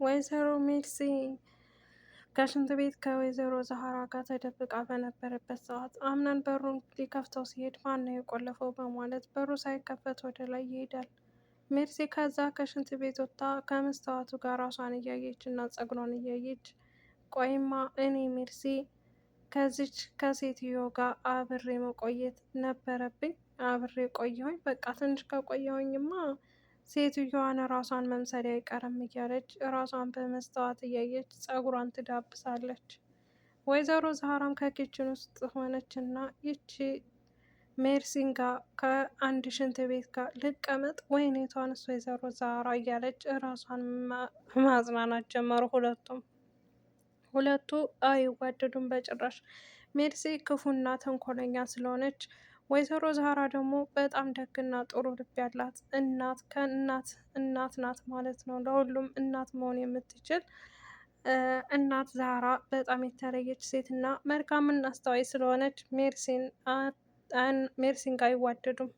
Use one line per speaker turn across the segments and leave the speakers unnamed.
ወይዘሮ ሜርሲ ከሽንት ቤት ከወይዘሮ ዛህራ ጋር ተደብቃ በነበረበት ሰዓት አምናን በሩን ሊከፍተው ሲሄድ ማነው የቆለፈው በማለት በሩ ሳይከፈት ወደ ላይ ይሄዳል። ሜርሲ ከዛ ከሽንት ቤት ወጥታ ከመስታወቱ ጋር ራሷን እያየች እና ጸጉሯን እያየች ቆይማ እኔ ሜርሲ ከዚች ከሴትዮ ጋር አብሬ መቆየት ነበረብኝ። አብሬ ቆየሁኝ። በቃ ትንሽ ከቆየሁኝማ ሴትዮዋን ራሷን መምሰል አይቀርም እያለች ራሷን በመስታወት እያየች ጸጉሯን ትዳብሳለች። ወይዘሮ ዛህራም ከኪችን ውስጥ ሆነች እና ይቺ ሜርሲን ጋር ከአንድ ሽንት ቤት ጋር ልቀመጥ ወይኔቷንስ ወይዘሮ ዛህራ እያለች ራሷን ማጽናናት ጀመሩ። ሁለቱ አይዋደዱም በጭራሽ። ሜርሲ ክፉና ተንኮለኛ ስለሆነች ወይዘሮ ዛህራ ደግሞ በጣም ደግና ጥሩ ልብ ያላት እናት ናት ማለት ነው። ለሁሉም እናት መሆን የምትችል እናት ዛህራ በጣም የተለየች ሴትና መልካምና አስተዋይ ስለሆነች ሜርሲን ጋር አይዋደዱም።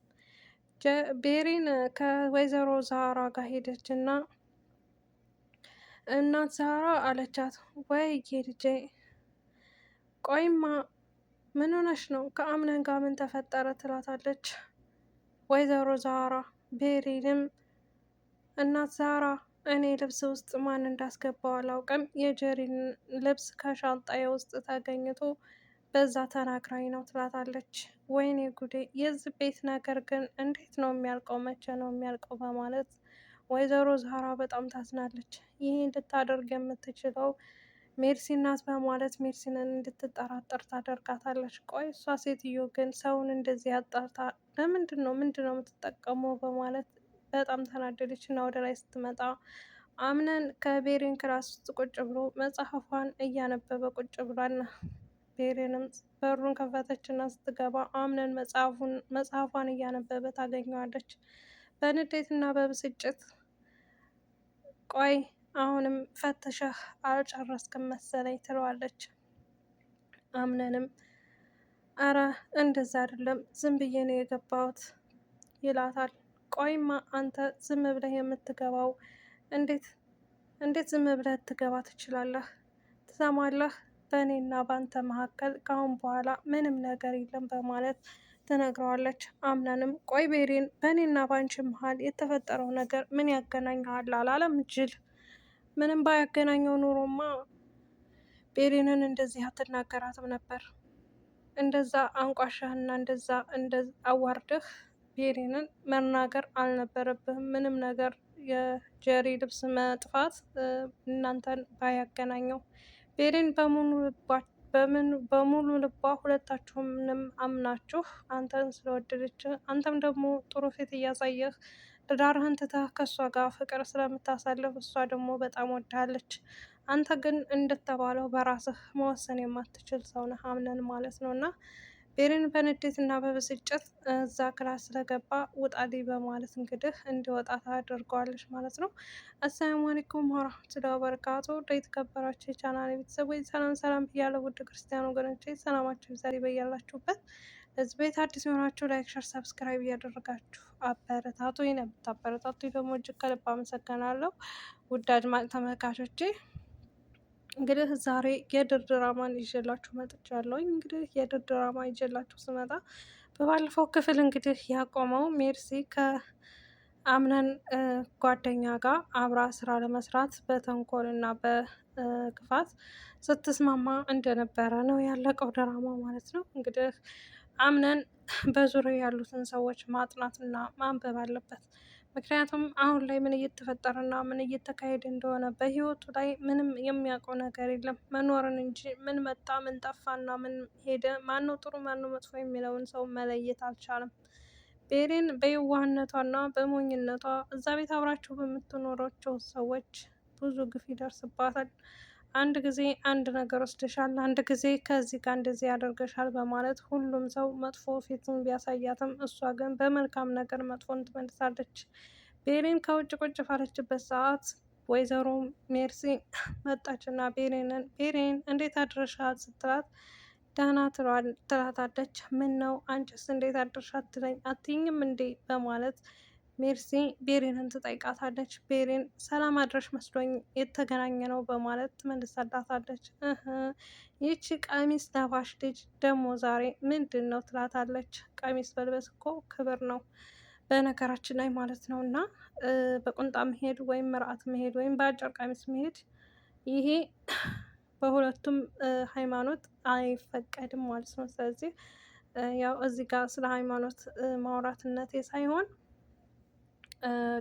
ቤሪን ከወይዘሮ ዛህራ ጋር ሄደች እና እናት ዛህራ አለቻት፣ ወይ ልጄ ቆይማ ምን ሆነሽ ነው? ከአምነን ጋር ምን ተፈጠረ? ትላታለች ወይዘሮ ዛህራ። ቤሪንም እናት ዛህራ እኔ ልብስ ውስጥ ማን እንዳስገባው አላውቅም፣ የጀሪን ልብስ ከሻንጣዬ ውስጥ ተገኝቶ በዛ ተናግራኝ ነው ትላታለች። ወይኔ ጉዴ! የዚህ ቤት ነገር ግን እንዴት ነው የሚያልቀው? መቼ ነው የሚያልቀው? በማለት ወይዘሮ ዛህራ በጣም ታዝናለች። ይህ ልታደርግ የምትችለው ሜርሲ ናት በማለት ሜርሲንን እንድትጠራጠር ታደርጋታለች። ቆይ እሷ ሴትዮ ግን ሰውን እንደዚህ ያጣርታ ምንድን ነው የምትጠቀመው? በማለት በጣም ተናደደች እና ወደ ላይ ስትመጣ አምነን ከቤሬን ክላስ ውስጥ ቁጭ ብሎ መጽሐፏን እያነበበ ቁጭ ብሏል። ቤሬንም በሩን ከፈተች እና ስትገባ አምነን መጽሐፏን እያነበበ ታገኘዋለች። በንዴት እና በብስጭት ቆይ አሁንም ፈትሸህ አልጨረስክም መሰለኝ ትለዋለች። አምነንም አረ እንደዛ አይደለም ዝም ብዬ ነው የገባሁት ይላታል። ቆይማ አንተ ዝም ብለህ የምትገባው እንዴት ዝም ብለህ ትገባ ትችላለህ? ትሰማለህ? በእኔና በአንተ መካከል ከአሁን በኋላ ምንም ነገር የለም በማለት ትነግረዋለች። አምነንም ቆይ ቤሬን በእኔና በአንቺ መሀል የተፈጠረው ነገር ምን ያገናኘዋል? አላለም ጅል። ምንም ባያገናኘው ኑሮማ ቤሬንን እንደዚህ አትናገራትም ነበር። እንደዛ አንቋሻህና እንደዛ አዋርደህ ቤሬንን መናገር አልነበረብህም። ምንም ነገር የጀሪ ልብስ መጥፋት እናንተን ባያገናኘው ቤሬን በሙሉ ልቧ ሁለታችሁንም አምናችሁ አንተን ስለወደደች አንተም ደግሞ ጥሩ ፊት እያሳየህ ትዳርህን ትተህ ከእሷ ጋር ፍቅር ስለምታሳልፍ እሷ ደግሞ በጣም ወዳለች። አንተ ግን እንደተባለው በራስህ መወሰን የማትችል ሰው ነህ አምነን ማለት ነው። እና ቤሬን በንዴት እና በብስጭት እዛ ክላስ ስለገባ ውጣልኝ በማለት እንግዲህ እንዲወጣ ታደርገዋለች ማለት ነው። አሰላሙ አለይኩም ወራህመቱላሂ ወበረካቱ። የተከበራችሁ የቻናል ቤተሰቦች ሰላም ሰላም ብያለሁ። ውድ ክርስቲያን ወገኖቼ ሰላማችሁ ይብዛልኝ በያላችሁበት። ለዚህ ቤት አዲስ የሆናችሁ ላይክ፣ ሸር፣ ሰብስክራይብ እያደረጋችሁ አበረታቱ። የምታበረታቱ ደግሞ እጅግ ከልብ አመሰግናለሁ። ውድ አድማጭ ተመልካቾቼ እንግዲህ ዛሬ የድር ድራማን ይዤላችሁ መጥቻለሁ። እንግዲህ የድር ድራማ ይዤላችሁ ስመጣ በባለፈው ክፍል እንግዲህ ያቆመው ሜርሲ ከአምነን ጓደኛ ጋር አብራ ስራ ለመስራት በተንኮል እና በክፋት ስትስማማ እንደነበረ ነው ያለቀው ድራማ ማለት ነው። እንግዲህ አምነን በዙሪያ ያሉትን ሰዎች ማጥናትና ማንበብ አለበት። ምክንያቱም አሁን ላይ ምን እየተፈጠረና ምን እየተካሄደ እንደሆነ በህይወቱ ላይ ምንም የሚያውቀው ነገር የለም። መኖርን እንጂ ምን መጣ ምን ጠፋና ምን ሄደ፣ ማነው ጥሩ ማነው መጥፎ የሚለውን ሰው መለየት አልቻለም። ቤሬን በየዋህነቷና በሞኝነቷ እዛ ቤት አብራቸው በምትኖራቸው ሰዎች ብዙ ግፍ ይደርስባታል። አንድ ጊዜ አንድ ነገር ወስደሻል፣ አንድ ጊዜ ከዚህ ጋር እንደዚህ ያደርገሻል በማለት ሁሉም ሰው መጥፎ ፊትን ቢያሳያትም እሷ ግን በመልካም ነገር መጥፎን ትመልሳለች። ቤሬን ከውጭ ቁጭ ባለችበት ሰዓት ወይዘሮ ሜርሲ መጣችና ቤሬን እንዴት አድረሻል ስትላት ደህና ትላታለች። ምን ነው አንቺስ እንዴት አድረሻ አትይኝም እንዴ በማለት ሜርሲ ቤሪንን ትጠይቃታለች። ቤሪን ሰላም አድረሽ መስሎኝ የተገናኘ ነው በማለት ትመልሳላታለች። ይቺ ቀሚስ ለባሽ ልጅ ደግሞ ዛሬ ምንድን ነው ትላታለች። ቀሚስ መልበስ እኮ ክብር ነው በነገራችን ላይ ማለት ነው። እና በቁንጣ መሄድ ወይም ምርዓት መሄድ ወይም በአጭር ቀሚስ መሄድ ይሄ በሁለቱም ሃይማኖት አይፈቀድም ማለት ነው። ስለዚህ ያው እዚህ ጋር ስለ ሃይማኖት ማውራትነቴ ሳይሆን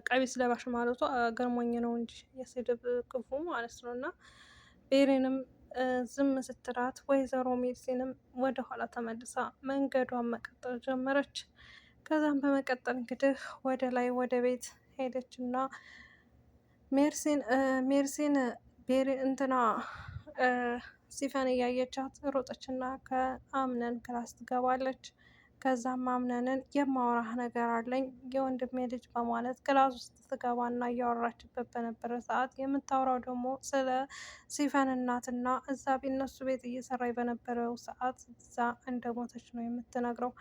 ቀሚስ ለባሽ ማለቷ ገርሞኝ ነው እንጂ የስድብ ክፉ ማለት ነው። እና ቤሬንም ዝም ስትላት ወይዘሮ ሜርሲንም ወደኋላ ተመልሳ መንገዷን መቀጠል ጀመረች። ከዛም በመቀጠል እንግዲህ ወደ ላይ ወደ ቤት ሄደች እና ሜርሲን ቤሪ እንትና ሲፈን እያየቻት ሮጠች እና ከአምነን ክላስ ትገባለች። ከዛም አምነንን የማወራህ ነገር አለኝ የወንድሜ ልጅ በማለት ክላስ ውስጥ ትገባና እያወራችበት በነበረ ሰዓት የምታወራው ደግሞ ስለ ሲፈን እናትና እዛ እነሱ ቤት እየሰራች በነበረው ሰዓት እዛ እንደሞተች ነው የምትነግረው።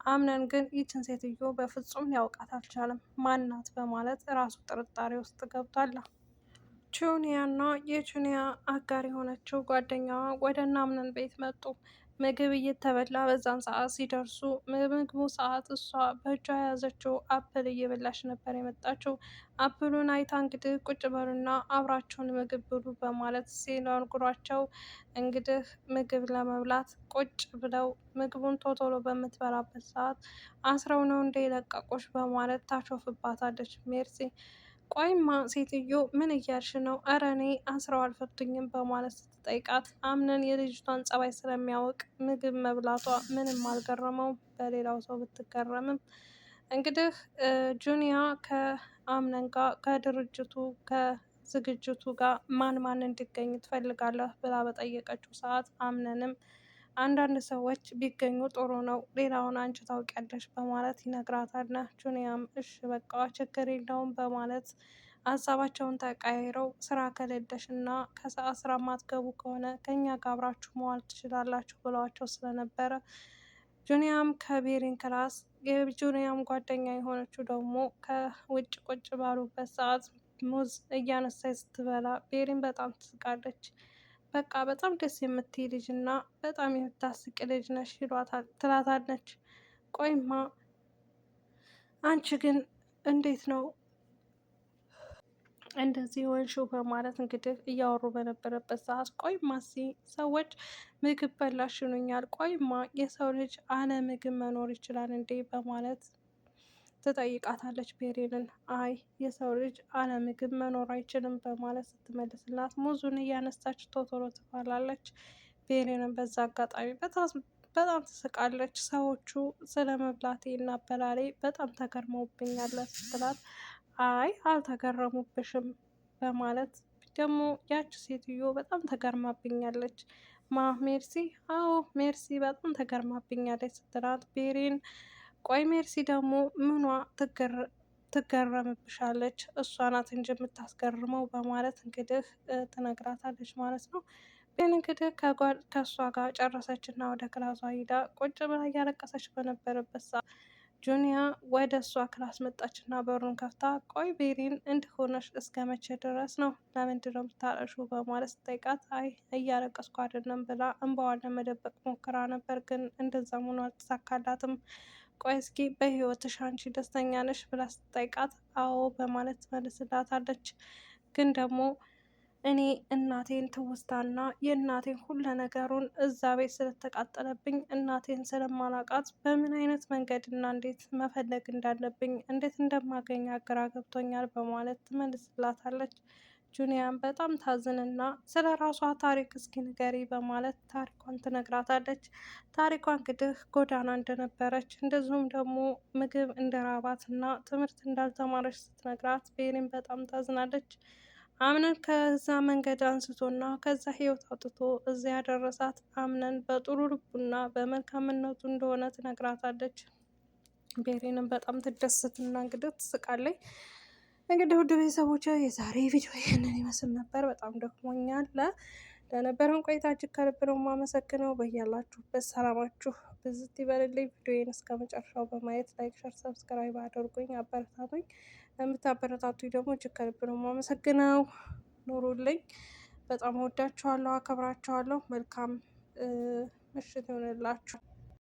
አምነን ግን ይችን ሴትዮ በፍጹም ሊያውቃት አልቻለም። ማናት በማለት ራሱ ጥርጣሬ ውስጥ ገብቷል። ቹኒያ እና የቹኒያ አጋር የሆነችው ጓደኛዋ ወደ እነ አምነን ቤት መጡ። ምግብ እየተበላ በዛን ሰዓት ሲደርሱ ምግቡ ሰዓት እሷ በእጇ የያዘችው አፕል እየበላች ነበር የመጣችው። አፕሉን አይታ እንግዲህ ቁጭ በሉና አብራቸውን ምግብ ብሉ በማለት ሲነግሯቸው እንግዲህ ምግብ ለመብላት ቁጭ ብለው ምግቡን ቶቶሎ በምትበላበት ሰዓት አስረው ነው እንደ ለቀቆች በማለት ታሾፍባታለች ሜርሲ። ቆይማ ሴትዮ ምን እያልሽ ነው? እረ እኔ አስረው አልፈቱኝም በማለት ስትጠይቃት አምነን የልጅቷን ጸባይ ስለሚያውቅ ምግብ መብላቷ ምንም አልገረመውም። በሌላው ሰው ብትገረምም እንግዲህ ጁኒያ ከአምነን ጋር ከድርጅቱ ከዝግጅቱ ጋር ማን ማን እንዲገኝ ትፈልጋለህ ብላ በጠየቀችው ሰዓት አምነንም አንዳንድ ሰዎች ቢገኙ ጥሩ ነው፣ ሌላውን አንቺ ታውቂያለሽ በማለት ይነግራታል። ጁኒያም እሽ በቃ ችግር የለውም በማለት ሀሳባቸውን ተቀያይረው ስራ ከሌለሽ እና ከሰዓት ስራ ማትገቡ ከሆነ ከኛ ጋር አብራችሁ መዋል ትችላላችሁ ብለዋቸው ስለነበረ ጁኒያም ከቤሪን ክላስ የጁኒያም ጓደኛ የሆነችው ደግሞ ከውጭ ቁጭ ባሉበት ሰዓት ሙዝ እያነሳች ስትበላ ቤሪን በጣም ትስቃለች። በቃ በጣም ደስ የምትይ ልጅ እና በጣም የምታስቅ ልጅ ነሽ ትላታለች። ቆይማ አንቺ ግን እንዴት ነው እንደዚህ ወንሹ በማለት እንግዲህ እያወሩ በነበረበት ሰዓት ቆይማ ሰዎች ምግብ በላሽ ይሉኛል፣ ቆይማ የሰው ልጅ አለ ምግብ መኖር ይችላል እንዴ በማለት ትጠይቃታለች ቤሪንን። አይ የሰው ልጅ አለ ምግብ መኖር አይችልም በማለት ስትመልስላት ሙዙን እያነሳች ቶቶሎ ትባላለች። ቤሪንን በዛ አጋጣሚ በጣም ትስቃለች። ሰዎቹ ስለ መብላቴ እና አበላሌ በጣም ተገርመውብኛል ስትላት አይ አልተገረሙብሽም በማለት ደግሞ ያች ሴትዮ በጣም ተገርማብኛለች። ሜርሲ? አዎ ሜርሲ በጣም ተገርማብኛለች ስትላት ቤሪን ቆይ ሜርሲ ደግሞ ምኗ ትገረምብሻለች? እሷ ናት እንጂ የምታስገርመው በማለት እንግዲህ ትነግራታለች ማለት ነው። ግን እንግዲህ ከእሷ ጋር ጨረሰች እና ወደ ክላሷ ሂዳ ቁጭ ብላ እያለቀሰች በነበረበት ሰዓት ጁኒያ ወደ እሷ ክላስ መጣች እና በሩን ከፍታ ቆይ ቤሪን እንዲሆነሽ እስከ መቼ ድረስ ነው? ለምንድን ነው የምታለቅሺው? በማለት ስጠይቃት አይ እያለቀስኩ አይደለም ብላ እንባዋን ለመደበቅ ሞክራ ነበር፣ ግን እንደዛም ሆኖ አልተሳካላትም። ቆይ እስኪ በህይወትሽ አንቺ ደስተኛ ነሽ ብላ ስትጠይቃት አዎ በማለት ትመልስላታለች። ግን ደግሞ እኔ እናቴን ትውስታና የእናቴን ሁለ ነገሩን እዛ ቤት ስለተቃጠለብኝ እናቴን ስለማላቃት በምን አይነት መንገድ እና እንዴት መፈለግ እንዳለብኝ እንዴት እንደማገኝ ግራ ገብቶኛል በማለት ትመልስላታለች። ጁኒያን በጣም ታዝንና ስለ ራሷ ታሪክ እስኪ ንገሪ በማለት ታሪኳን ትነግራታለች። ታሪኳ እንግዲህ ጎዳና እንደነበረች እንደዚሁም ደግሞ ምግብ እንደራባት እና ትምህርት እንዳልተማረች ስትነግራት ቤሪን በጣም ታዝናለች። አምነን ከዛ መንገድ አንስቶና ከዛ ህይወት አውጥቶ እዚያ ያደረሳት አምነን በጥሩ ልቡና በመልካምነቱ እንደሆነ ትነግራታለች። ቤሪንም በጣም ትደሰትና እንግዲህ ትስቃለች። እንግዲህ ውድ ቤተሰቦች የዛሬ ቪዲዮ ይህንን ይመስል ነበር። በጣም ደክሞኛል። ለነበረን ቆይታ እጅግ ከልብ ነው የማመሰግነው። በያላችሁበት ሰላማችሁ ብዝት ይበልልኝ። ቪዲዮዬን እስከ መጨረሻው በማየት ላይክ፣ ሸር፣ ሰብስክራይብ አድርጉኝ፣ አበረታቱኝ። የምታበረታቱኝ ደግሞ እጅግ ከልብ ነው የማመሰግነው። ኑሩልኝ። በጣም እወዳችኋለሁ፣ አከብራችኋለሁ። መልካም ምሽት ይሆንላችሁ።